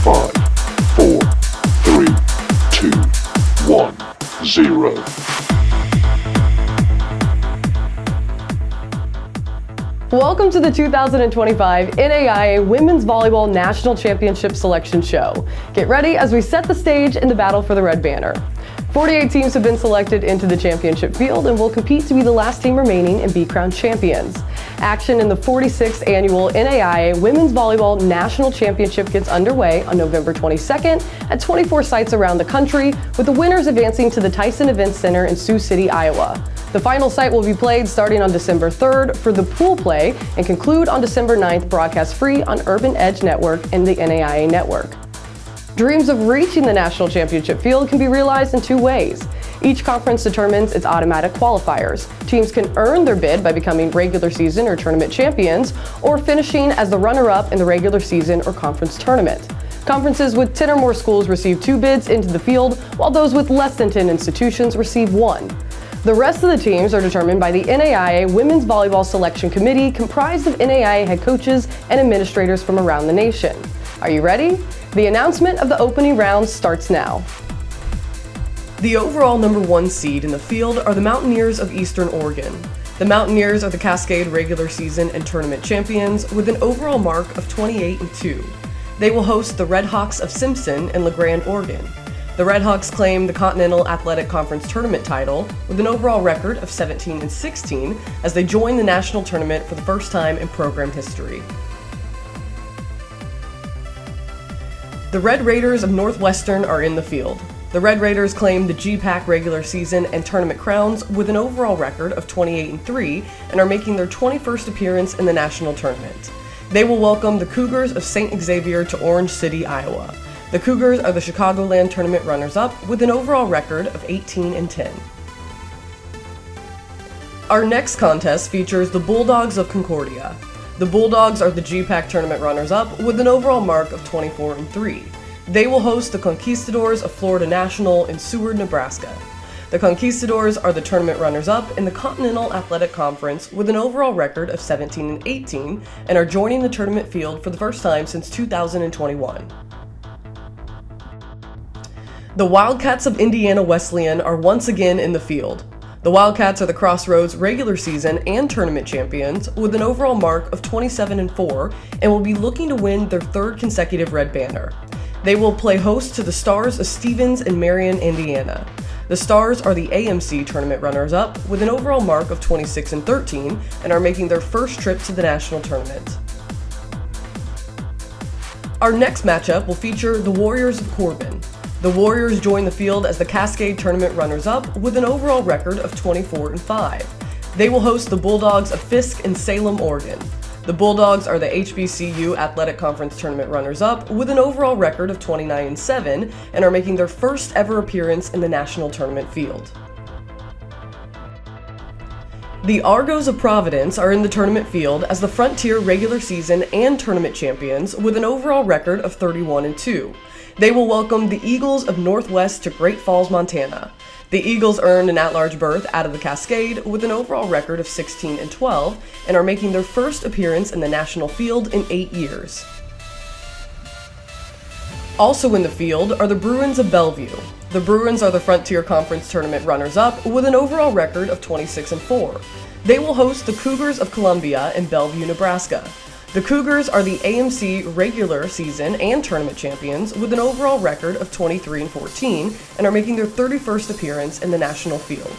5, 4, 3, 2, 1, 0. Welcome to the 2025 NAIA Women's Volleyball National Championship Selection Show. Get ready as we set the stage in the battle for the Red Banner. 48 teams have been selected into the championship field and will compete to be the last team remaining and be crowned champions. Action in the 46th annual NAIA Women's Volleyball National Championship gets underway on November 22nd at 24 sites around the country, with the winners advancing to the Tyson Events Center in Sioux City, Iowa. The final site will be played starting on December 3rd for the pool play and conclude on December 9th, broadcast free on Urban Edge Network and the NAIA Network. Dreams of reaching the national championship field can be realized in two ways. Each conference determines its automatic qualifiers. Teams can earn their bid by becoming regular season or tournament champions, or finishing as the runner-up in the regular season or conference tournament. Conferences with 10 or more schools receive 2 bids into the field, while those with less than 10 institutions receive 1. The rest of the teams are determined by the NAIA Women's Volleyball Selection Committee, comprised of NAIA head coaches and administrators from around the nation. Are you ready? The announcement of the opening rounds starts now. The overall number 1 seed in the field are the Mountaineers of Eastern Oregon. The Mountaineers are the Cascade regular season and tournament champions with an overall mark of 28-2. They will host the Red Hawks of Simpson in LeGrand, Oregon. The Red Hawks claim the Continental Athletic Conference tournament title with an overall record of 17-16 as they join the national tournament for the first time in program history. The Red Raiders of Northwestern are in the field. The Red Raiders claim the GPAC regular season and tournament crowns with an overall record of 28-3 and are making their 21st appearance in the national tournament. They will welcome the Cougars of St. Xavier to Orange City, Iowa. The Cougars are the Chicagoland tournament runners-up with an overall record of 18-10. Our next contest features the Bulldogs of Concordia. The Bulldogs are the GPAC tournament runners-up with an overall mark of 24-3. They will host the Conquistadors of Florida National in Seward, Nebraska. The Conquistadors are the tournament runners-up in the Continental Athletic Conference with an overall record of 17-18 and are joining the tournament field for the first time since 2021. The Wildcats of Indiana Wesleyan are once again in the field. The Wildcats are the Crossroads regular season and tournament champions with an overall mark of 27-4 and will be looking to win their 3rd consecutive Red Banner. They will play host to the Stars of Stevens and Marion, Indiana. The Stars are the AMC tournament runners-up with an overall mark of 26-13 and are making their first trip to the national tournament. Our next matchup will feature the Warriors of Corbin. The Warriors join the field as the Cascade tournament runners-up with an overall record of 24-5. They will host the Bulldogs of Fisk in Salem, Oregon. The Bulldogs are the HBCU Athletic Conference tournament runners-up with an overall record of 29-7 and are making their first ever appearance in the national tournament field. The Argos of Providence are in the tournament field as the Frontier regular season and tournament champions with an overall record of 31-2. They will welcome the Eagles of Northwest to Great Falls, Montana. The Eagles earned an at-large berth out of the Cascade with an overall record of 16-12 and are making their first appearance in the national field in 8 years. Also in the field are the Bruins of Bellevue. The Bruins are the Frontier Conference tournament runners-up with an overall record of 26-4. They will host the Cougars of Columbia in Bellevue, Nebraska. The Cougars are the AMC regular season and tournament champions with an overall record of 23-14 and are making their 31st appearance in the national field.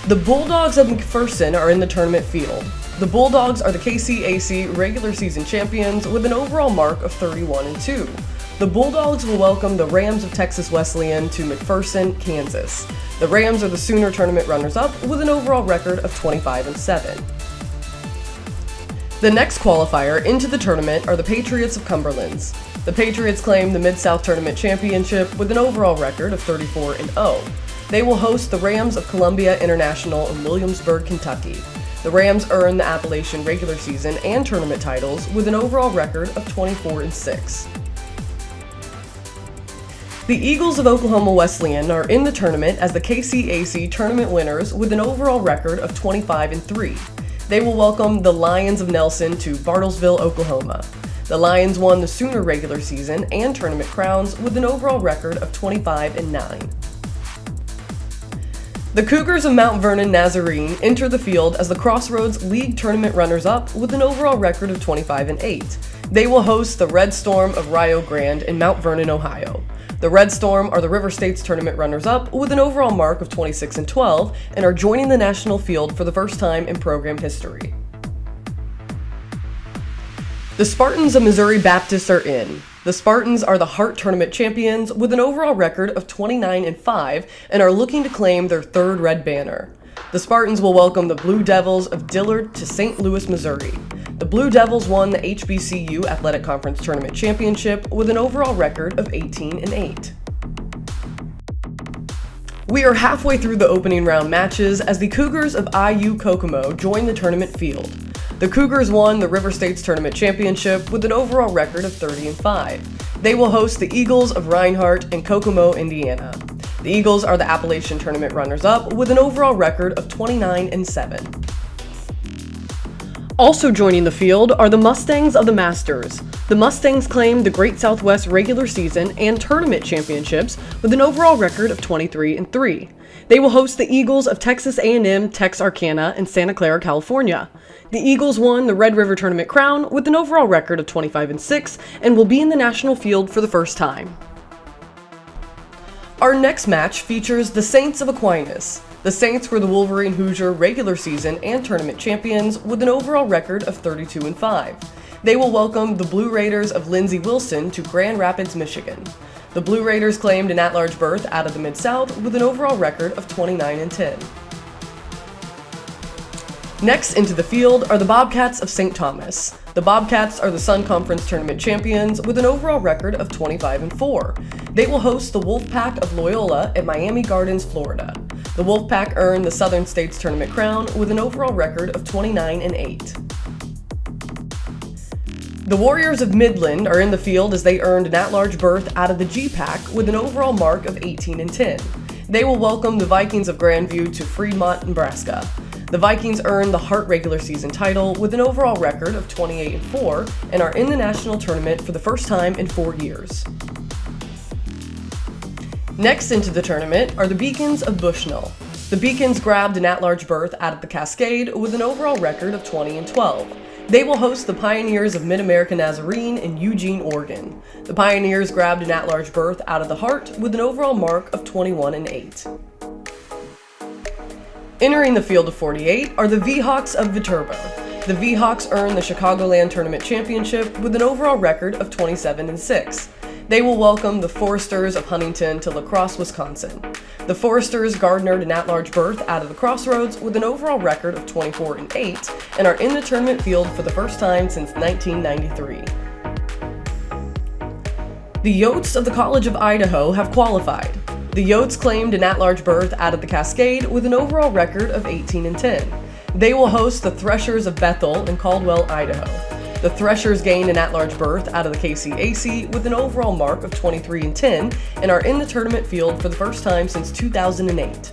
The Bulldogs of McPherson are in the tournament field. The Bulldogs are the KCAC regular season champions with an overall mark of 31-2. The Bulldogs will welcome the Rams of Texas Wesleyan to McPherson, Kansas. The Rams are the Sooner tournament runners-up with an overall record of 25-7. The next qualifier into the tournament are the Patriots of Cumberlands. The Patriots claim the Mid-South Tournament Championship with an overall record of 34-0. They will host the Rams of Columbia International in Williamsburg, Kentucky. The Rams earn the Appalachian regular season and tournament titles with an overall record of 24-6. The Eagles of Oklahoma Wesleyan are in the tournament as the KCAC tournament winners with an overall record of 25-3. They will welcome the Lions of Nelson to Bartlesville, Oklahoma. The Lions won the Sooner regular season and tournament crowns with an overall record of 25-9. The Cougars of Mount Vernon Nazarene enter the field as the Crossroads League tournament runners-up with an overall record of 25-8. They will host the Red Storm of Rio Grande in Mount Vernon, Ohio. The Red Storm are the River States tournament runners-up with an overall mark of 26-12 and are joining the national field for the first time in program history. The Spartans of Missouri Baptist are in. The Spartans are the Hart Tournament champions with an overall record of 29-5 and are looking to claim their third red banner. The Spartans will welcome the Blue Devils of Dillard to St. Louis, Missouri. The Blue Devils won the HBCU Athletic Conference Tournament Championship with an overall record of 18-8. We are halfway through the opening round matches as the Cougars of IU Kokomo join the tournament field. The Cougars won the River States Tournament Championship with an overall record of 30-5. They will host the Eagles of Reinhardt in Kokomo, Indiana. The Eagles are the Appalachian Tournament runners-up with an overall record of 29-7. Also joining the field are the Mustangs of the Masters. The Mustangs claimed the Great Southwest regular season and tournament championships with an overall record of 23-3. They will host the Eagles of Texas A&M Texarkana in Santa Clara, California. The Eagles won the Red River Tournament crown with an overall record of 25-6 and will be in the national field for the first time. Our next match features the Saints of Aquinas. The Saints were the Wolverine Hoosier regular season and tournament champions with an overall record of 32-5. They will welcome the Blue Raiders of Lindsey Wilson to Grand Rapids, Michigan. The Blue Raiders claimed an at-large berth out of the Mid-South with an overall record of 29-10. Next into the field are the Bobcats of St. Thomas. The Bobcats are the Sun Conference Tournament champions with an overall record of 25-4. They will host the Wolfpack of Loyola at Miami Gardens, Florida. The Wolfpack earned the Southern States Tournament crown with an overall record of 29-8. The Warriors of Midland are in the field as they earned an at-large berth out of the G-Pack with an overall mark of 18-10. They will welcome the Vikings of Grandview to Fremont, Nebraska. The Vikings earned the Hart regular season title with an overall record of 28-4 and are in the national tournament for the first time in 4 years. Next into the tournament are the Beacons of Bushnell. The Beacons grabbed an at-large berth out of the Cascade with an overall record of 20-12. They will host the Pioneers of Mid-America Nazarene in Eugene, Oregon. The Pioneers grabbed an at-large berth out of the Hart with an overall mark of 21-8. Entering the field of 48 are the V-Hawks of Viterbo. The V-Hawks earned the Chicagoland Tournament Championship with an overall record of 27-6. They will welcome the Foresters of Huntington to La Crosse, Wisconsin. The Foresters garnered an at-large berth out of the Crossroads with an overall record of 24-8 and are in the tournament field for the first time since 1993. The Yotes of the College of Idaho have qualified. The Yotes claimed an at-large berth out of the Cascade with an overall record of 18-10. They will host the Threshers of Bethel in Caldwell, Idaho. The Threshers gained an at-large berth out of the KCAC with an overall mark of 23-10 and are in the tournament field for the first time since 2008.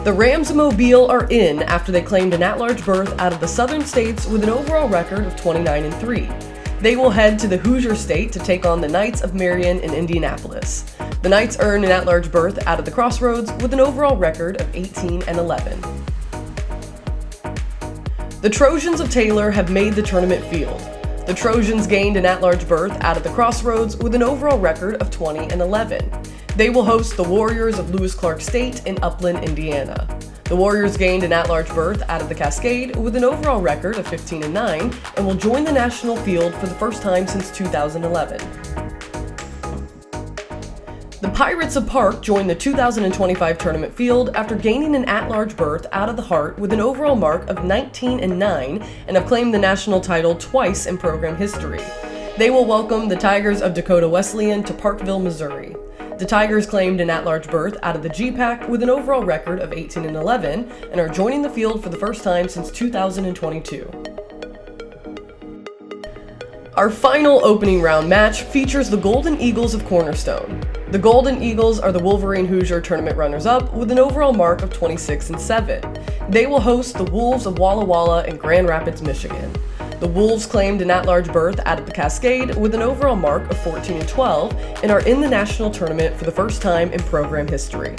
The Rams of Mobile are in after they claimed an at-large berth out of the Southern States with an overall record of 29-3. They will head to the Hoosier State to take on the Knights of Marion in Indianapolis. The Knights earned an at-large berth out of the Crossroads with an overall record of 18-11. The Trojans of Taylor have made the tournament field. The Trojans gained an at-large berth out of the Crossroads with an overall record of 20-11. They will host the Warriors of Lewis Clark State in Upland, Indiana. The Warriors gained an at-large berth out of the Cascade with an overall record of 15-9 and will join the national field for the first time since 2011. The Pirates of Park joined the 2025 tournament field after gaining an at-large berth out of the Hart with an overall mark of 19-9 and have claimed the national title twice in program history. They will welcome the Tigers of Dakota Wesleyan to Parkville, Missouri. The Tigers claimed an at-large berth out of the G-Pack with an overall record of 18-11 and are joining the field for the first time since 2022. Our final opening round match features the Golden Eagles of Cornerstone. The Golden Eagles are the Wolverine Hoosier tournament runners-up with an overall mark of 26-7. They will host the Wolves of Walla Walla in Grand Rapids, Michigan. The Wolves claimed an at-large berth out of the Cascade with an overall mark of 14-12 and are in the national tournament for the first time in program history.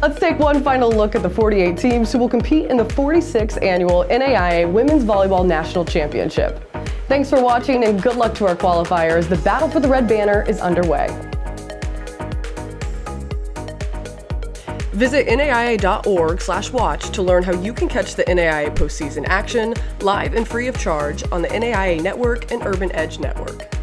Let's take one final look at the 48 teams who will compete in the 46th annual NAIA Women's Volleyball National Championship. Thanks for watching and good luck to our qualifiers. The battle for the red banner is underway. Visit NAIA.org/watch to learn how you can catch the NAIA postseason action live and free of charge on the NAIA Network and Urban Edge Network.